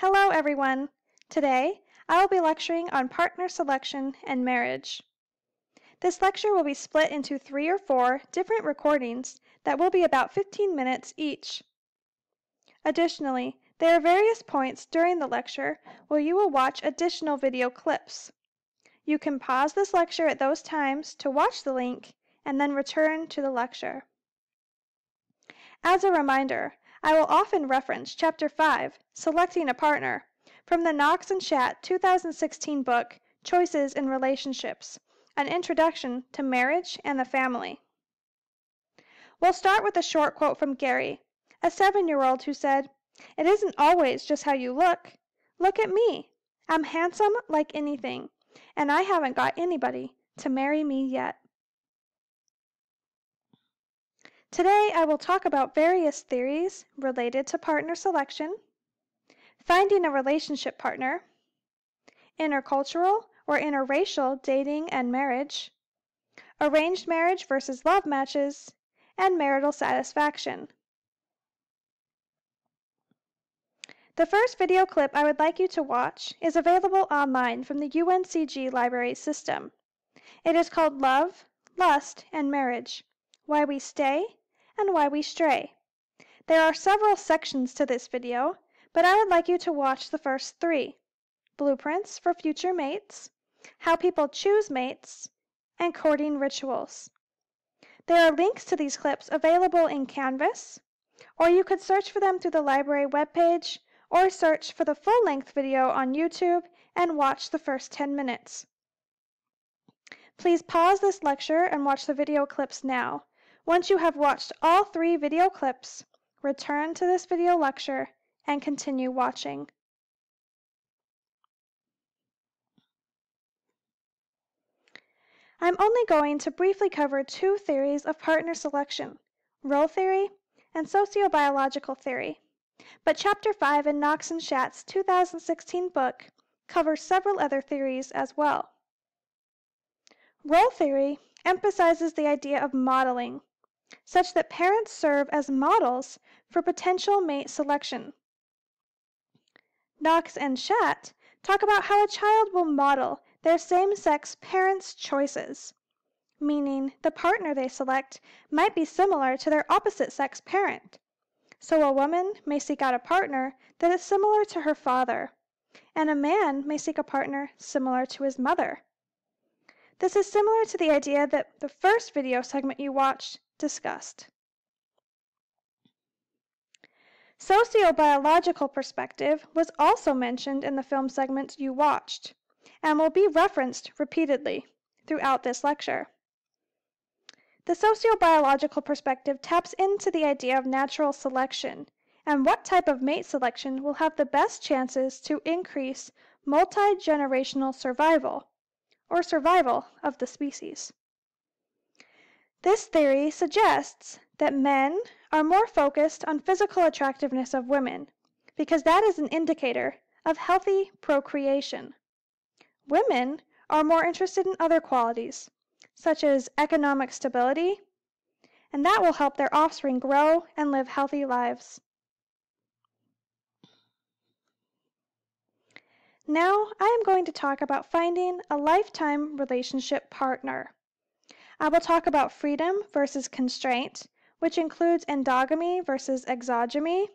Hello everyone! Today, I will be lecturing on partner selection and marriage. This lecture will be split into 3 or 4 different recordings that will be about 15 minutes each. Additionally, there are various points during the lecture where you will watch additional video clips. You can pause this lecture at those times to watch the link and then return to the lecture. As a reminder, I will often reference Chapter 5, Selecting a Partner, from the Knox and Schatt 2016 book, Choices in Relationships, an introduction to marriage and the family. We'll start with a short quote from Gary, a 7-year-old who said, "It isn't always just how you look. Look at me. I'm handsome like anything, and I haven't got anybody to marry me yet." Today, I will talk about various theories related to partner selection, finding a relationship partner, intercultural or interracial dating and marriage, arranged marriage versus love matches, and marital satisfaction. The first video clip I would like you to watch is available online from the UNCG library system. It is called Love, Lust, and Marriage: Why We Stay and Why We Stray. There are several sections to this video, but I would like you to watch the first 3: Blueprints for Future Mates, How People Choose Mates, and Courting Rituals. There are links to these clips available in Canvas, or you could search for them through the library webpage, or search for the full-length video on YouTube and watch the first 10 minutes. Please pause this lecture and watch the video clips now. Once you have watched all 3 video clips, return to this video lecture and continue watching. I'm only going to briefly cover 2 theories of partner selection: role theory and sociobiological theory. But Chapter 5 in Knox and Schatt's 2016 book covers several other theories as well. Role theory emphasizes the idea of modeling, such that parents serve as models for potential mate selection. Knox and Schatt talk about how a child will model their same-sex parents' choices, meaning the partner they select might be similar to their opposite-sex parent. So a woman may seek out a partner that is similar to her father, and a man may seek a partner similar to his mother. This is similar to the idea that the first video segment you watched discussed. Sociobiological perspective was also mentioned in the film segment you watched, and will be referenced repeatedly throughout this lecture. The sociobiological perspective taps into the idea of natural selection and what type of mate selection will have the best chances to increase multi-generational survival, or survival of the species. This theory suggests that men are more focused on physical attractiveness of women, because that is an indicator of healthy procreation. Women are more interested in other qualities, such as economic stability, and that will help their offspring grow and live healthy lives. Now, I am going to talk about finding a lifetime relationship partner. I will talk about freedom versus constraint, which includes endogamy versus exogamy,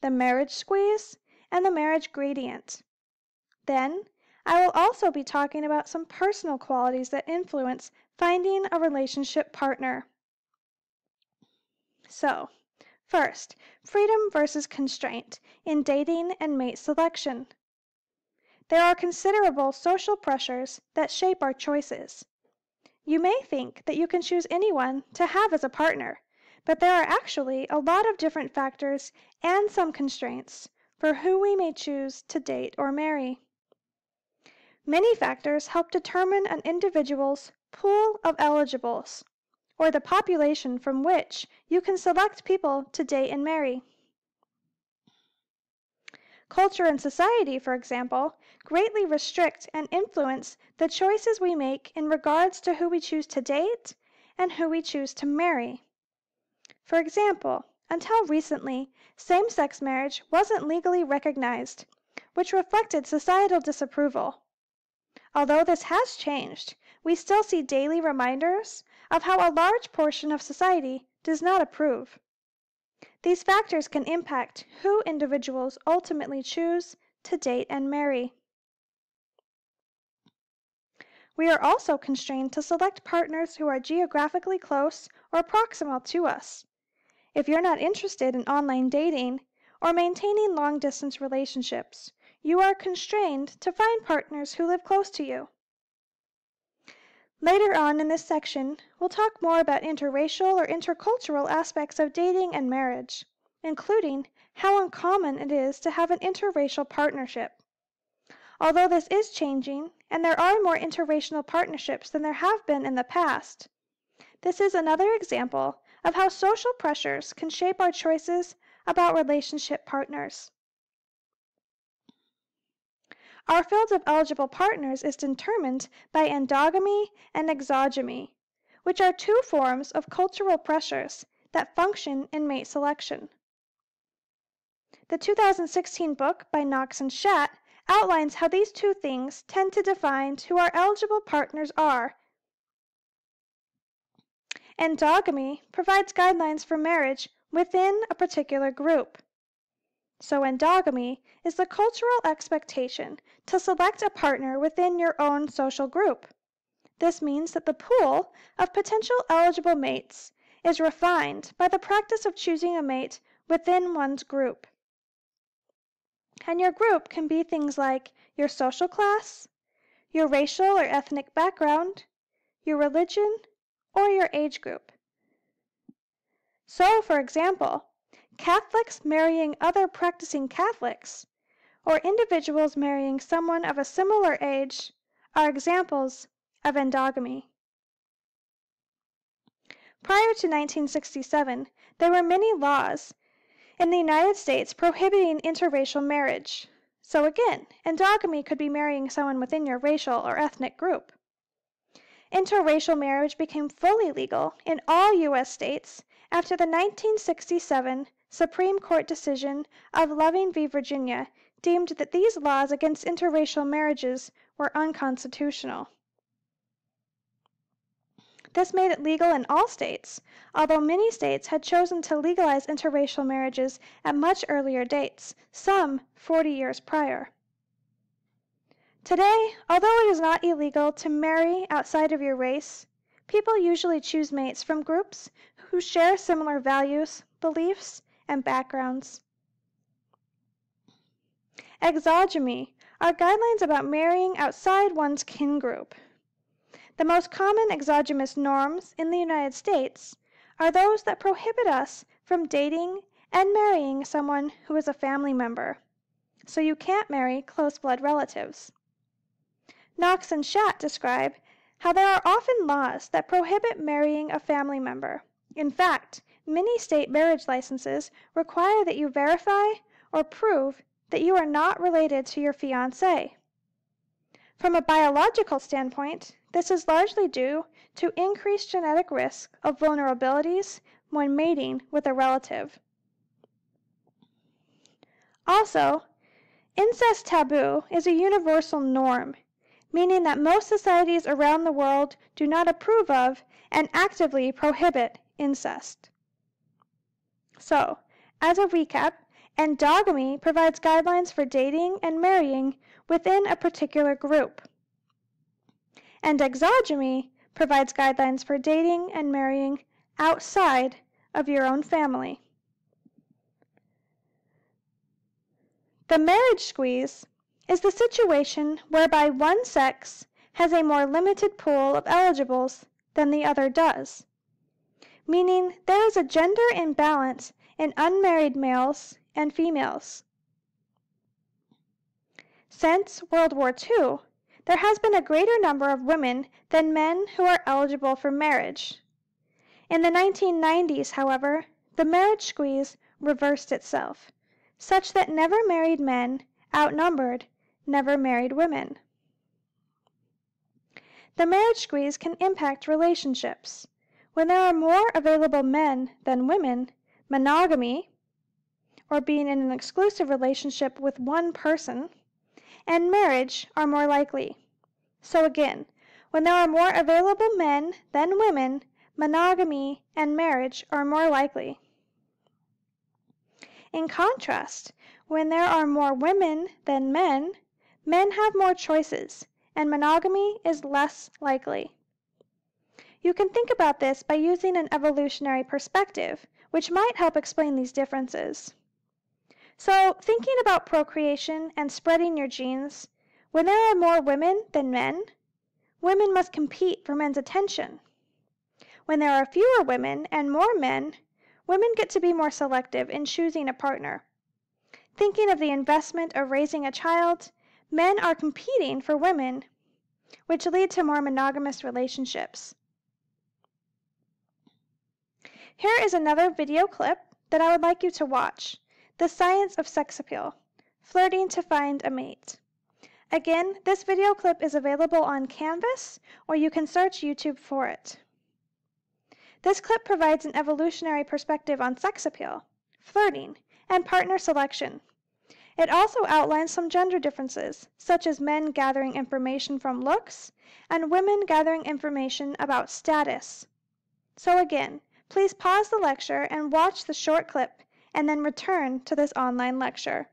the marriage squeeze, and the marriage gradient. Then, I will also be talking about some personal qualities that influence finding a relationship partner. So, first, freedom versus constraint in dating and mate selection. There are considerable social pressures that shape our choices. You may think that you can choose anyone to have as a partner, but there are actually a lot of different factors and some constraints for who we may choose to date or marry. Many factors help determine an individual's pool of eligibles, or the population from which you can select people to date and marry. Culture and society, for example, greatly restrict and influence the choices we make in regards to who we choose to date and who we choose to marry. For example, until recently, same-sex marriage wasn't legally recognized, which reflected societal disapproval. Although this has changed, we still see daily reminders of how a large portion of society does not approve. These factors can impact who individuals ultimately choose to date and marry. We are also constrained to select partners who are geographically close or proximal to us. If you're not interested in online dating or maintaining long-distance relationships, you are constrained to find partners who live close to you. Later on in this section, we'll talk more about interracial or intercultural aspects of dating and marriage, including how uncommon it is to have an interracial partnership. Although this is changing, and there are more interracial partnerships than there have been in the past, this is another example of how social pressures can shape our choices about relationship partners. Our field of eligible partners is determined by endogamy and exogamy, which are two forms of cultural pressures that function in mate selection. The 2016 book by Knox and Schatt outlines how these two things tend to define who our eligible partners are. Endogamy provides guidelines for marriage within a particular group. So endogamy is the cultural expectation to select a partner within your own social group. This means that the pool of potential eligible mates is refined by the practice of choosing a mate within one's group. And your group can be things like your social class, your racial or ethnic background, your religion, or your age group. So, for example, Catholics marrying other practicing Catholics, or individuals marrying someone of a similar age, are examples of endogamy. Prior to 1967, there were many laws in the United States prohibiting interracial marriage. So again, endogamy could be marrying someone within your racial or ethnic group. Interracial marriage became fully legal in all U.S. states after the 1967 Supreme Court decision of Loving v. Virginia deemed that these laws against interracial marriages were unconstitutional. This made it legal in all states, although many states had chosen to legalize interracial marriages at much earlier dates, some 40 years prior. Today, although it is not illegal to marry outside of your race, people usually choose mates from groups who share similar values, beliefs, and backgrounds. Exogamy are guidelines about marrying outside one's kin group. The most common exogamous norms in the United States are those that prohibit us from dating and marrying someone who is a family member. So you can't marry close blood relatives. Knox and Schatt describe how there are often laws that prohibit marrying a family member. In fact, many state marriage licenses require that you verify or prove that you are not related to your fiancé. From a biological standpoint, this is largely due to increased genetic risk of vulnerabilities when mating with a relative. Also, incest taboo is a universal norm, meaning that most societies around the world do not approve of and actively prohibit incest. So, as a recap, endogamy provides guidelines for dating and marrying within a particular group, and exogamy provides guidelines for dating and marrying outside of your own family. The marriage squeeze is the situation whereby one sex has a more limited pool of eligibles than the other does, meaning there is a gender imbalance in unmarried males and females. Since World War II, there has been a greater number of women than men who are eligible for marriage. In the 1990s, however, the marriage squeeze reversed itself, such that never married men outnumbered never married women. The marriage squeeze can impact relationships. When there are more available men than women, monogamy, or being in an exclusive relationship with one person, and marriage are more likely. So again, when there are more available men than women, monogamy and marriage are more likely. In contrast, when there are more women than men, men have more choices, and monogamy is less likely. You can think about this by using an evolutionary perspective, which might help explain these differences. So, thinking about procreation and spreading your genes, when there are more women than men, women must compete for men's attention. When there are fewer women and more men, women get to be more selective in choosing a partner. Thinking of the investment of raising a child, men are competing for women, which lead to more monogamous relationships. Here is another video clip that I would like you to watch. The Science of Sex Appeal, Flirting to Find a Mate. Again, this video clip is available on Canvas, or you can search YouTube for it. This clip provides an evolutionary perspective on sex appeal, flirting, and partner selection. It also outlines some gender differences, such as men gathering information from looks and women gathering information about status. So again, please pause the lecture and watch the short clip, and then return to this online lecture.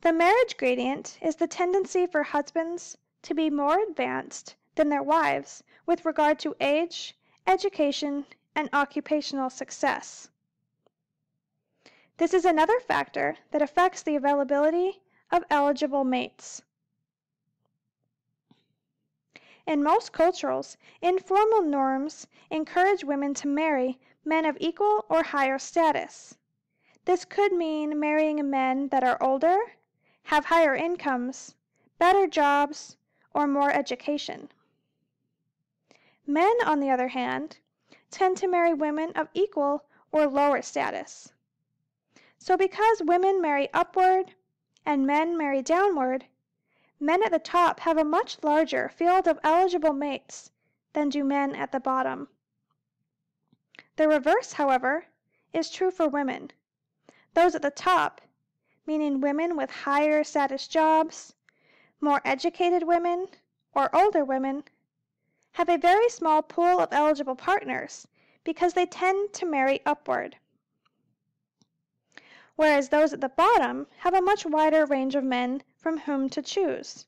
The marriage gradient is the tendency for husbands to be more advanced than their wives with regard to age, education, and occupational success. This is another factor that affects the availability of eligible mates. In most cultures, informal norms encourage women to marry men of equal or higher status. This could mean marrying men that are older, have higher incomes, better jobs, or more education. Men, on the other hand, tend to marry women of equal or lower status. So because women marry upward and men marry downward, men at the top have a much larger field of eligible mates than do men at the bottom. The reverse, however, is true for women. Those at the top, meaning women with higher status jobs, more educated women, or older women, have a very small pool of eligible partners because they tend to marry upward. Whereas those at the bottom have a much wider range of men from whom to choose.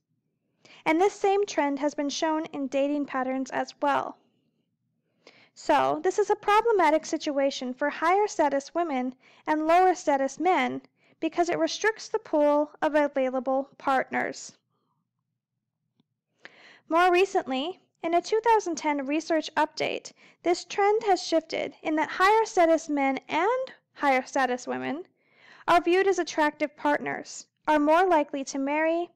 And this same trend has been shown in dating patterns as well. So, this is a problematic situation for higher status women and lower status men because it restricts the pool of available partners. More recently, in a 2010 research update, this trend has shifted in that higher status men and higher status women are viewed as attractive partners, are more likely to marry,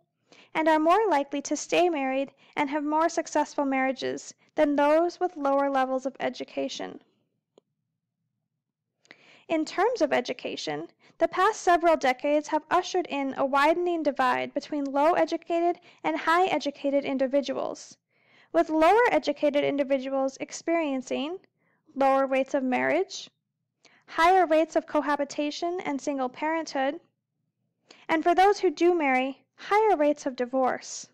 and are more likely to stay married and have more successful marriages than those with lower levels of education. In terms of education, the past several decades have ushered in a widening divide between low-educated and high-educated individuals, with lower-educated individuals experiencing lower rates of marriage, higher rates of cohabitation and single parenthood, and for those who do marry, higher rates of divorce.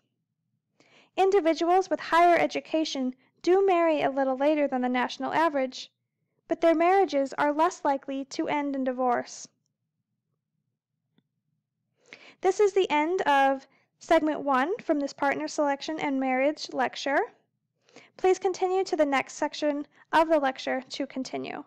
Individuals with higher education do marry a little later than the national average, but their marriages are less likely to end in divorce. This is the end of segment 1 from this partner selection and marriage lecture. Please continue to the next section of the lecture to continue.